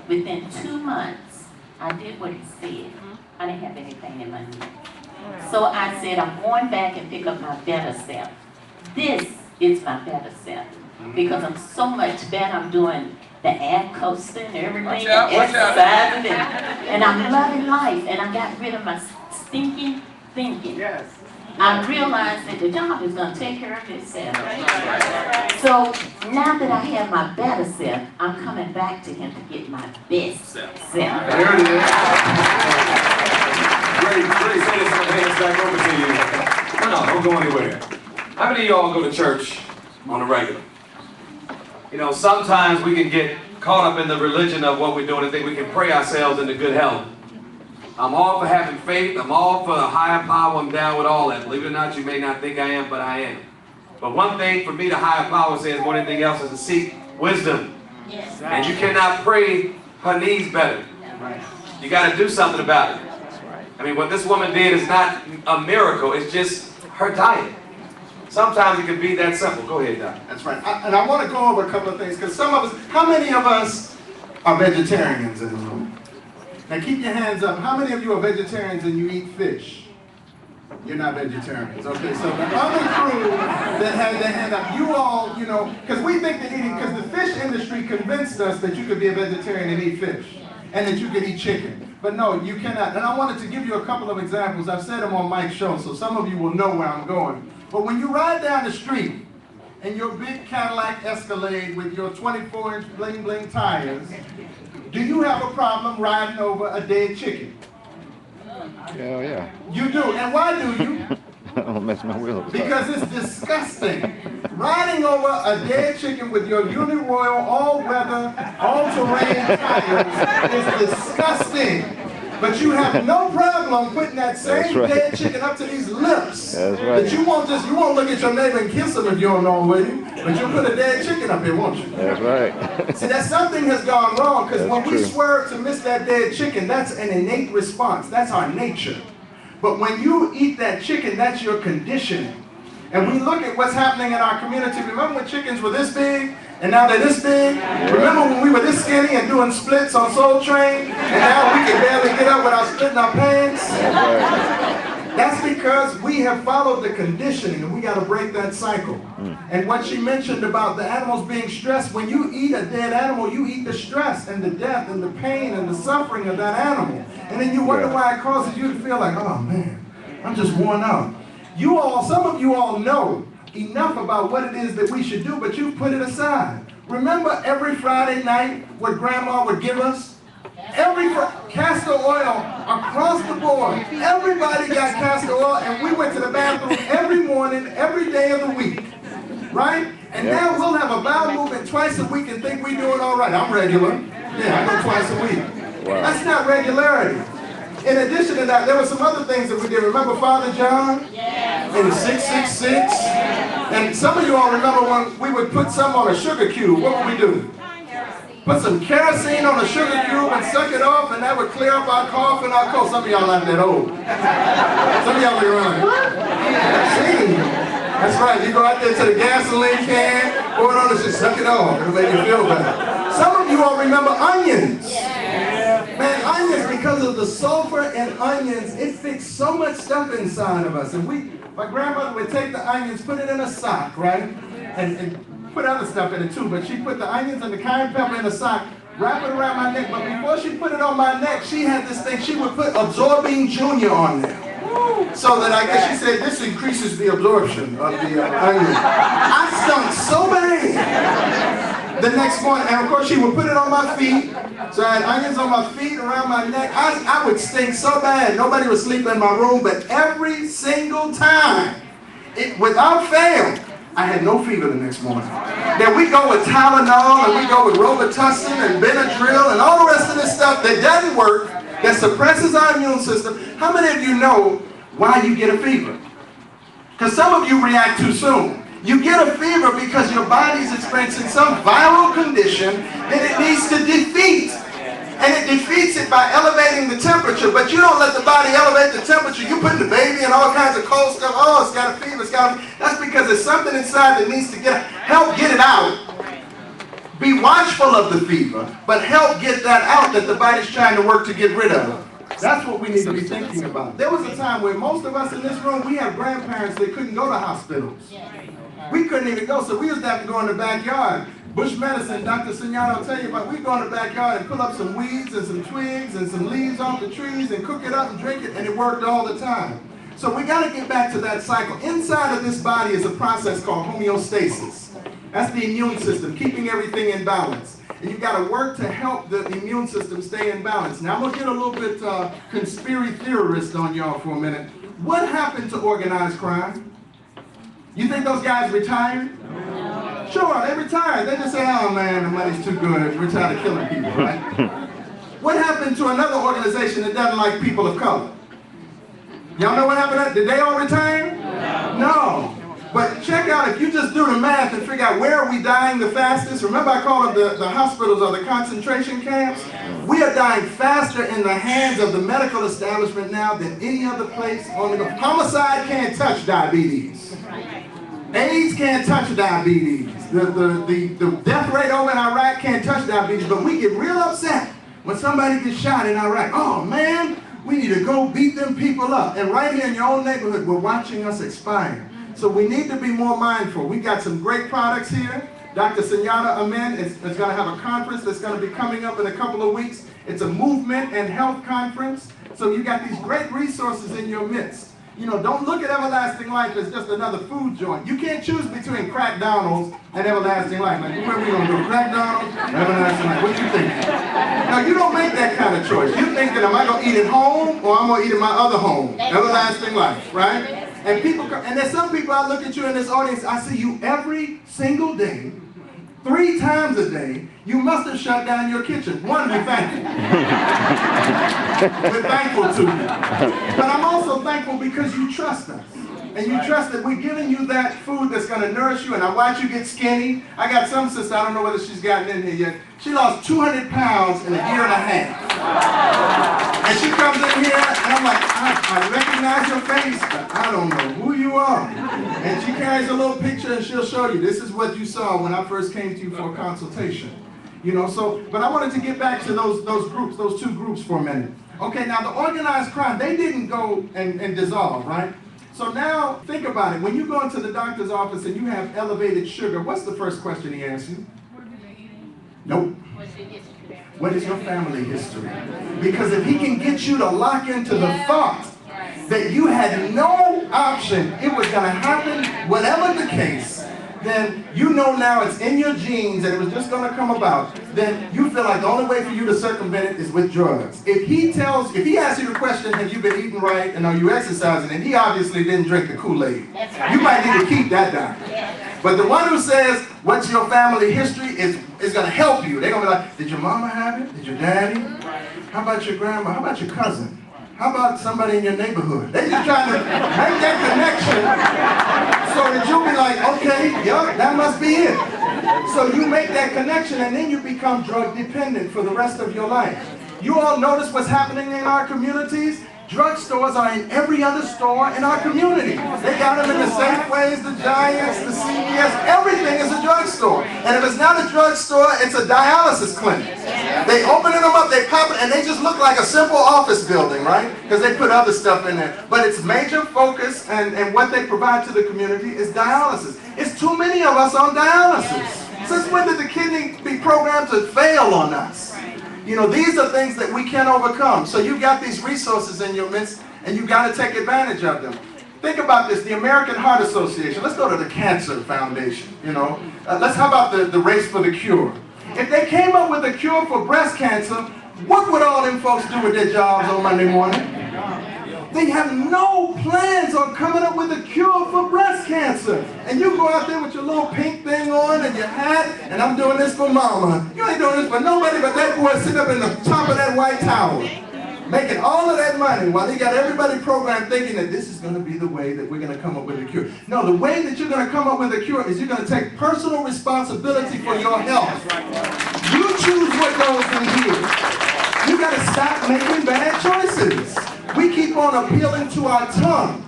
within 2 months, I did what he said. I didn't have any pain in my knee. So I said, I'm going back and pick up my better self. This is my better self. Because I'm so much better. I'm doing the ab coaster and everything, and exercising, and I'm loving life. And I got rid of my stinking thinking. Yes. I realized that the job is going to take care of itself. So now that I have my better self, I'm coming back to him to get my best self. There it is. Great. Say this, I'm hands back over to you. No, don't go anywhere. How many of y'all go to church on a regular? You know, sometimes we can get caught up in the religion of what we're doing and think we can pray ourselves into good health. I'm all for having faith. I'm all for a higher power. I'm down with all that. Believe it or not, you may not think I am, but I am. But one thing for me, the higher power says more than anything else is to seek wisdom. Yes. And you cannot pray her needs better. You got to do something about it. I mean, what this woman did is not a miracle. It's just her diet. Sometimes it can be that simple. Go ahead, Doc. That's right. And I want to go over a couple of things, because some of us, how many of us are vegetarians in the room? Now keep your hands up. How many of you are vegetarians and you eat fish? You're not vegetarians. Okay, so the other crew that had their hand up, you all, you know, because we think that eating, because the fish industry convinced us that you could be a vegetarian and eat fish, and that you could eat chicken. But no, you cannot. And I wanted to give you a couple of examples. I've said them on Mike's show, so some of you will know where I'm going. But when you ride down the street in your big Cadillac Escalade with your 24-inch bling bling tires, do you have a problem riding over a dead chicken? Hell yeah. You do. And why do you? I don't mess my wheels up. Because it's disgusting. Riding over a dead chicken with your Uniroyal all-weather, all-terrain tires is disgusting. But you have no problem putting that same dead chicken up to these lips. That's right. That you won't look at your neighbor and kiss him if you don't know him, will you? But you'll put a dead chicken up here, won't you? That's right. See, that something has gone wrong, because when we true. swerve to miss that dead chicken, that's an innate response. That's our nature. But when you eat that chicken, that's your conditioning. And we look at what's happening in our community. Remember when chickens were this big, and now they're this big? Remember when we were this skinny and doing splits on Soul Train, and now we can barely get up without splitting our pants? That's because we have followed the conditioning, and we got to break that cycle. And what she mentioned about the animals being stressed, when you eat a dead animal, you eat the stress and the death and the pain and the suffering of that animal. And then you wonder why it causes you to feel like, oh man, I'm just worn out. You all, some of you all know enough about what it is that we should do, but you've put it aside. Remember every Friday night what Grandma would give us? Every castor oil across the board. Everybody got castor oil, and we went to the bathroom every morning, every day of the week. Right? And now we'll have a bowel movement twice a week and think we're doing all right. I'm regular. Yeah, I go twice a week. Wow. That's not regularity. In addition to that, there were some other things that we did. Remember Father John? In 666? And some of you all remember when we would put some on a sugar cube. What would we do? Put some kerosene on a sugar cube and suck it off, and that would clear up our cough and our cold. Some of y'all aren't that old. Some of y'all be running. See? That's right. You go out there to the gasoline can, pour it on and just suck it off. It'll make you feel better. Some of you all remember onions. Man, onions, because of the sulfur in onions, it fixed so much stuff inside of us. And my grandmother would take the onions, put it in a sock, right? And put other stuff in it too, but she put the onions and the cayenne pepper in a sock, wrap it around my neck. But before she put it on my neck, she had this thing, she would put Absorbing Junior on there. So that I guess she said this increases the absorption of the onion. I stunk so bad the next morning, and of course she would put it on my feet. So I had onions on my feet, around my neck. I would stink so bad. Nobody would sleep in my room, but every single time, without fail, I had no fever the next morning. Then we go with Tylenol, and we go with Robitussin and Benadryl and all the rest of this stuff that doesn't work, that suppresses our immune system. How many of you know why you get a fever? Because some of you react too soon. You get a fever because your body's experiencing some viral condition that it needs to defeat. And it defeats it by elevating the temperature, but you don't let the body elevate the temperature. You put the baby in all kinds of cold stuff. Oh, it's got a fever, that's because there's something inside that needs to help get it out Be watchful of the fever, but help get that out that the body's trying to work to get rid of. That's what we need to be thinking about. There was a time where most of us in this room, we have grandparents that couldn't go to hospitals. We couldn't even go, so we used to have to go in the backyard. Bush medicine, Dr. Sunyatta will tell you about, we go in the backyard and pull up some weeds and some twigs and some leaves off the trees and cook it up and drink it, and it worked all the time. So we got to get back to that cycle. Inside of this body is a process called homeostasis. That's the immune system, keeping everything in balance. And you got to work to help the immune system stay in balance. Now I'm going to get a little bit conspiracy theorist on y'all for a minute. What happened to organized crime? You think those guys retired? No. Sure, they retired. They just say, oh man, the money's too good. We're tired of killing people, right? What happened to another organization that doesn't like people of color? Y'all know what happened? Did they all retire? No. But check out, if you just do the math and figure out where are we dying the fastest, remember I call it the hospitals or the concentration camps? We are dying faster in the hands of the medical establishment now than any other place on the earth. Homicide can't touch diabetes. AIDS can't touch diabetes. The death rate over in Iraq can't touch diabetes, but we get real upset when somebody gets shot in Iraq. Oh man, we need to go beat them people up. And right here in your own neighborhood, we're watching us expire. So we need to be more mindful. We got some great products here. Dr. Sunyatta Amen is going to have a conference that's going to be coming up in a couple of weeks. It's a movement and health conference. So you got these great resources in your midst. You know, don't look at Everlasting Life as just another food joint. You can't choose between Crack Donald's and Everlasting Life. Like, where are we going to go? Crack Donald's, Everlasting Life. What do you think? No, you don't make that kind of choice. You think that am I going to eat at home or I'm going to eat at my other home? Everlasting Life, right? And people, and there's some people, I look at you in this audience, I see you every single day, 3 times a day. You must have shut down your kitchen. One, we're thankful. We're thankful to you. But I'm also thankful because you trust us. And you trust that we're giving you that food that's going to nourish you. And I watch you get skinny. I got some sister, I don't know whether she's gotten in here yet. She lost 200 pounds in a year and a half. And she comes in here, and I'm like, I recognize your face, but I don't know who you are. And she carries a little picture, and she'll show you, this is what you saw when I first came to you for a consultation. You know, so, but I wanted to get back to those groups, those 2 groups for a minute. Okay, now the organized crime, they didn't go and dissolve, right? So now, think about it. When you go into the doctor's office and you have elevated sugar, what's the first question he asks you? What are they eating? Nope. What's your history? What is your family history? Because if he can get you to lock into the thought that you had no option, it was going to happen, whatever the case, then you know now it's in your genes and it was just going to come about, then you feel like the only way for you to circumvent it is with drugs. If he asks you the question, have you been eating right and are you exercising, and he obviously didn't drink the Kool-Aid, you might need to keep that down. But the one who says, what's your family history, is going to help you. They're going to be like, did your mama have it? Did your daddy? How about your grandma? How about your cousin? How about somebody in your neighborhood? They're just trying to make that connection so that you'll be like, okay, yep, that must be it. So you make that connection and then you become drug dependent for the rest of your life. You all notice what's happening in our communities? Drugstores are in every other store in our community. They got them in the Safeways, the Giants, the CVS. Everything is a drugstore. And if it's not a drugstore, it's a dialysis clinic. They opening them up, they pop it, and they just look like a simple office building, right? Because they put other stuff in there. But its major focus and what they provide to the community is dialysis. It's too many of us on dialysis. Since when did the kidney be programmed to fail on us? You know, these are things that we can overcome. So you've got these resources in your midst, and you've got to take advantage of them. Think about this, the American Heart Association. Let's go to the Cancer Foundation, you know. How about the race for the cure? If they came up with a cure for breast cancer, what would all them folks do with their jobs on Monday morning? They have no plans on coming up with a cure for breast cancer. And you go out there with your little pink thing on and your hat, and I'm doing this for mama. You ain't doing this for nobody but that boy sitting up in the top of that White Tower, making all of that money while they got everybody programmed thinking that this is going to be the way that we're going to come up with a cure. No, the way that you're going to come up with a cure is you're going to take personal responsibility for your health. You choose what goes in here. You got to stop making bad choices. We keep on appealing to our tongue.